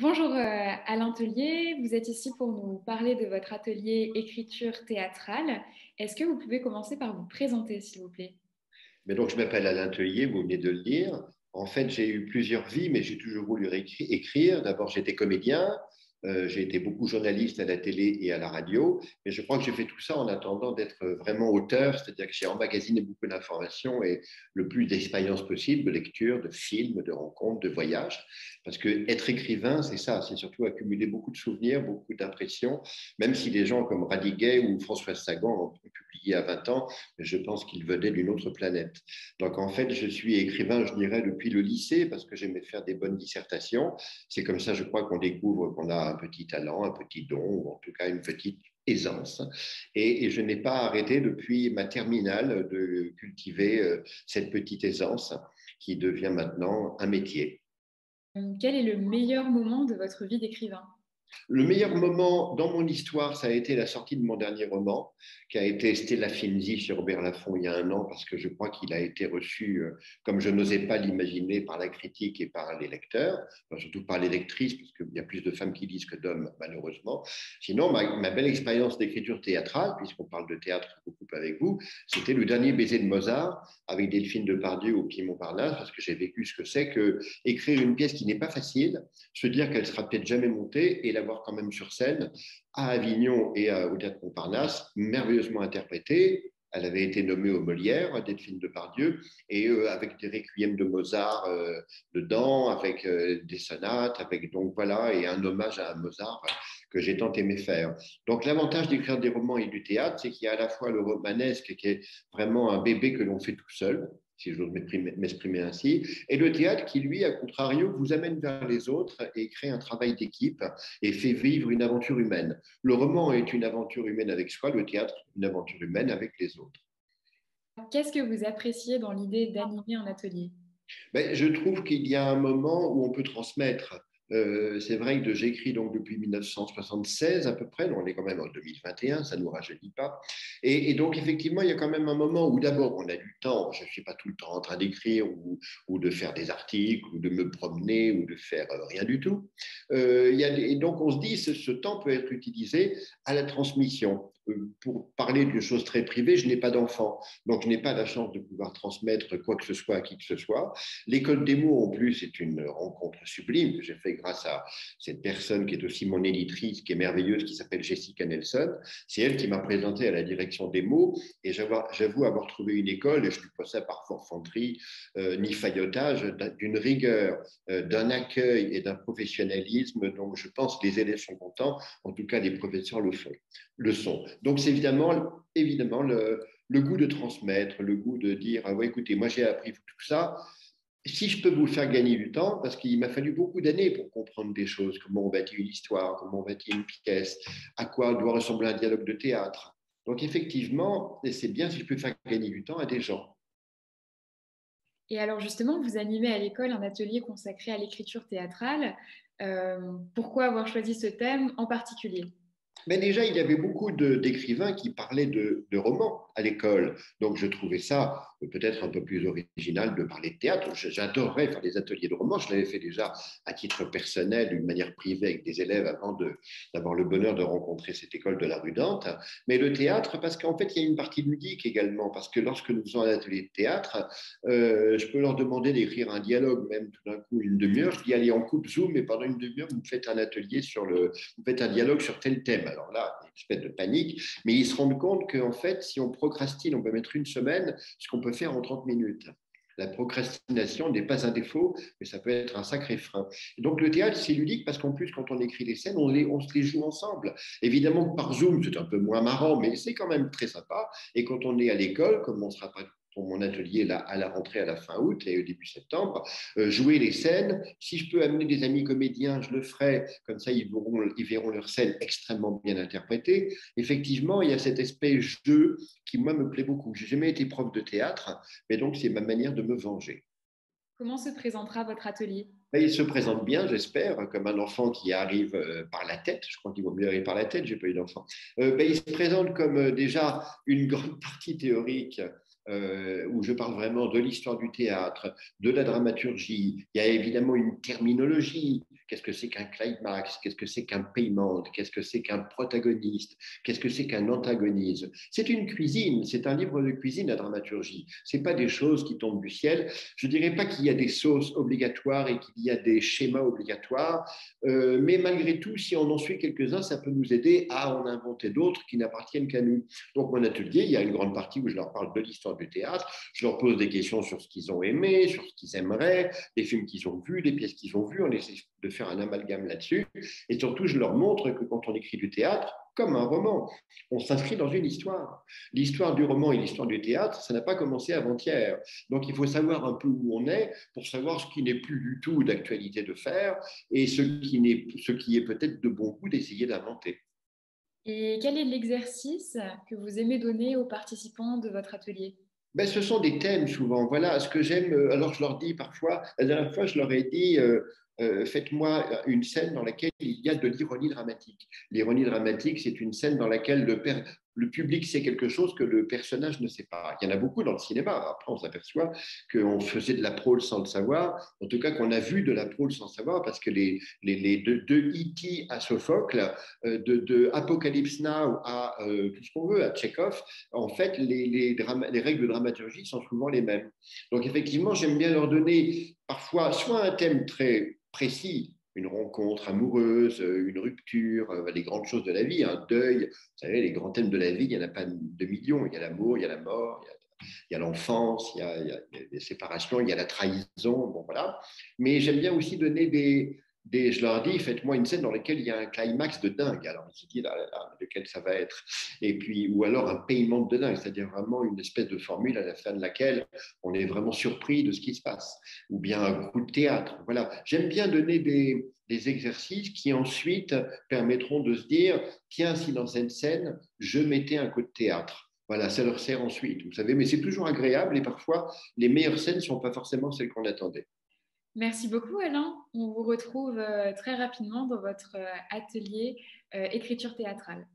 Bonjour Alain Tellier, vous êtes ici pour nous parler de votre atelier écriture théâtrale. Est-ce que vous pouvez commencer par vous présenter, s'il vous plaît? Mais donc, je m'appelle Alain Tellier, vous venez de le dire. En fait, j'ai eu plusieurs vies, mais j'ai toujours voulu écrire. D'abord, j'étais comédien. J'ai été beaucoup journaliste à la télé et à la radio, mais je crois que j'ai fait tout ça en attendant d'être vraiment auteur, c'est-à-dire que j'ai emmagasiné beaucoup d'informations et le plus d'expériences possibles, de lecture, de films, de rencontres, de voyages. Parce que être écrivain, c'est ça, c'est surtout accumuler beaucoup de souvenirs, beaucoup d'impressions, même si des gens comme Radiguet ou François Sagan ont publié à 20 ans, je pense qu'ils venaient d'une autre planète. Donc en fait, je suis écrivain, je dirais, depuis le lycée, parce que j'aimais faire des bonnes dissertations. C'est comme ça, je crois, qu'on découvre qu'on a un petit talent, un petit don, ou en tout cas une petite aisance. Et je n'ai pas arrêté depuis ma terminale de cultiver cette petite aisance qui devient maintenant un métier. Quel est le meilleur moment de votre vie d'écrivain? Le meilleur moment dans mon histoire, ça a été la sortie de mon dernier roman, qui a été Stella Finzi chez Robert Laffont il y a un an, parce que je crois qu'il a été reçu comme je n'osais pas l'imaginer par la critique et par les lecteurs, enfin, surtout par les lectrices, parce qu'il y a plus de femmes qui lisent que d'hommes, malheureusement. Sinon, ma belle expérience d'écriture théâtrale, puisqu'on parle de théâtre beaucoup avec vous, c'était Le Dernier baiser de Mozart, avec Delphine Depardieu au Pied Montparnasse, parce que j'ai vécu ce que c'est que écrire une pièce qui n'est pas facile, se dire qu'elle sera peut-être jamais montée et l'avoir quand même sur scène à Avignon et au Théâtre Montparnasse, merveilleusement interprétée. Elle avait été nommée aux Molières, Delphine Depardieu, et avec des requiems de Mozart dedans, avec des sonates, avec donc voilà, et un hommage à Mozart que j'ai tant aimé faire. Donc l'avantage d'écrire des romans et du théâtre, c'est qu'il y a à la fois le romanesque qui est vraiment un bébé que l'on fait tout seul, si j'ose m'exprimer ainsi, et le théâtre qui, lui, à contrario, vous amène vers les autres et crée un travail d'équipe et fait vivre une aventure humaine. Le roman est une aventure humaine avec soi, le théâtre, une aventure humaine avec les autres. Qu'est-ce que vous appréciez dans l'idée d'animer un atelier? Ben, je trouve qu'il y a un moment où on peut transmettre. C'est vrai que j'écris donc depuis 1976 à peu près, on est quand même en 2021, ça ne nous rajeunit pas. Et donc effectivement, il y a quand même un moment où d'abord on a du temps, je ne suis pas tout le temps en train d'écrire ou de faire des articles ou de me promener ou de faire rien du tout. Et donc on se dit ce temps peut être utilisé à la transmission. Pour parler d'une chose très privée, je n'ai pas d'enfant, donc je n'ai pas la chance de pouvoir transmettre quoi que ce soit à qui que ce soit. L'école des mots, en plus, c'est une rencontre sublime que j'ai fait grâce à cette personne qui est aussi mon éditrice, qui est merveilleuse, qui s'appelle Jessica Nelson. C'est elle qui m'a présenté à la direction des mots et j'avoue avoir trouvé une école, et je ne dis pas ça par forfanterie ni faillotage, d'une rigueur, d'un accueil et d'un professionnalisme dont je pense que les élèves sont contents, en tout cas les professeurs le sont. Donc c'est évidemment le goût de transmettre, le goût de dire ah ouais, écoutez, moi j'ai appris tout ça, si je peux vous faire gagner du temps, parce qu'il m'a fallu beaucoup d'années pour comprendre des choses, comment on bâtit une histoire, comment on bâtit une pièce, à quoi doit ressembler un dialogue de théâtre. Donc effectivement, c'est bien si je peux faire gagner du temps à des gens. Et alors justement, vous animez à l'école un atelier consacré à l'écriture théâtrale. Pourquoi avoir choisi ce thème en particulier? Mais déjà, il y avait beaucoup d'écrivains qui parlaient de romans à l'école. Donc, je trouvais ça peut-être un peu plus original de parler de théâtre. J'adorerais faire des ateliers de romans. Je l'avais fait déjà à titre personnel, d'une manière privée avec des élèves avant d'avoir le bonheur de rencontrer cette école de la rue Dante. Mais le théâtre, parce qu'en fait, il y a une partie ludique également. Parce que lorsque nous faisons un atelier de théâtre, je peux leur demander d'écrire un dialogue, même tout d'un coup une demi-heure. Je dis, allez, on coupe Zoom et pendant une demi-heure, vous faites un atelier vous faites un dialogue sur tel thème. Alors là, une espèce de panique, mais ils se rendent compte qu'en fait, si on procrastine, on peut mettre une semaine, ce qu'on peut faire en 30 minutes. La procrastination n'est pas un défaut, mais ça peut être un sacré frein. Et donc le théâtre, c'est ludique parce qu'en plus, quand on écrit les scènes, on se les joue ensemble. Évidemment, par Zoom, c'est un peu moins marrant, mais c'est quand même très sympa. Et quand on est à l'école, comme on sera pas pour mon atelier là, à la rentrée à la fin août et au début septembre, jouer les scènes. Si je peux amener des amis comédiens, je le ferai. Comme ça, ils verront leurs scènes extrêmement bien interprétées. Effectivement, il y a cet aspect jeu qui, moi, me plaît beaucoup. J'ai jamais été prof de théâtre, mais donc c'est ma manière de me venger. Comment se présentera votre atelier? Ben, il se présente bien, j'espère, comme un enfant qui arrive par la tête. Je crois qu'il vaut mieux arriver par la tête, j'ai pas eu d'enfant. Ben, il se présente comme déjà une grande partie théorique où je parle vraiment de l'histoire du théâtre, de la dramaturgie. Il y a évidemment une terminologie Qu'est-ce que c'est qu'un climax? Qu'est-ce que c'est qu'un paiement? Qu'est-ce que c'est qu'un protagoniste? Qu'est-ce que c'est qu'un antagonisme? C'est une cuisine, c'est un livre de cuisine, la dramaturgie. Ce n'est pas des choses qui tombent du ciel. Je ne dirais pas qu'il y a des sauces obligatoires et qu'il y a des schémas obligatoires, mais malgré tout, si on en suit quelques-uns, ça peut nous aider à en inventer d'autres qui n'appartiennent qu'à nous. Donc, mon atelier, il y a une grande partie où je leur parle de l'histoire du théâtre, je leur pose des questions sur ce qu'ils ont aimé, sur ce qu'ils aimeraient, des films qu'ils ont vus, des pièces qu'ils ont vues, on essaie de faire un amalgame là-dessus, et surtout, je leur montre que quand on écrit du théâtre, comme un roman, on s'inscrit dans une histoire. L'histoire du roman et l'histoire du théâtre, ça n'a pas commencé avant-hier. Donc, il faut savoir un peu où on est pour savoir ce qui n'est plus du tout d'actualité de faire et ce qui est peut-être de bon goût d'essayer d'inventer. Et quel est l'exercice que vous aimez donner aux participants de votre atelier? Ben, ce sont des thèmes souvent. Voilà ce que j'aime. Alors, je leur dis parfois, la dernière fois, je leur ai dit faites-moi une scène dans laquelle il y a de l'ironie dramatique. L'ironie dramatique, c'est une scène dans laquelle le public sait quelque chose que le personnage ne sait pas. Il y en a beaucoup dans le cinéma. Après, on s'aperçoit qu'on faisait de la prose sans le savoir, en tout cas qu'on a vu de la prose sans le savoir, parce que les de E.T. à Sophocle, de Apocalypse Now à tout ce qu'on veut, à Tchekhov, en fait, les règles de dramaturgie sont souvent les mêmes. Donc, effectivement, j'aime bien leur donner parfois soit un thème très précis, une rencontre amoureuse, une rupture, les grandes choses de la vie, un deuil. Vous savez, les grands thèmes de la vie, il n'y en a pas de millions. Il y a l'amour, il y a la mort, il y a l'enfance, il y a les séparations, il y a la trahison. Bon, voilà. Mais j'aime bien aussi donner je leur dis, faites-moi une scène dans laquelle il y a un climax de dingue. Alors, je dis lequel ça va être. Et puis, ou alors un paiement de dingue, c'est-à-dire vraiment une espèce de formule à la fin de laquelle on est vraiment surpris de ce qui se passe. Ou bien un coup de théâtre. Voilà. J'aime bien donner des exercices qui ensuite permettront de se dire, tiens, si dans cette scène, je mettais un coup de théâtre. Voilà, ça leur sert ensuite, vous savez, mais c'est toujours agréable et parfois les meilleures scènes ne sont pas forcément celles qu'on attendait. Merci beaucoup, Alain. On vous retrouve très rapidement dans votre atelier écriture théâtrale.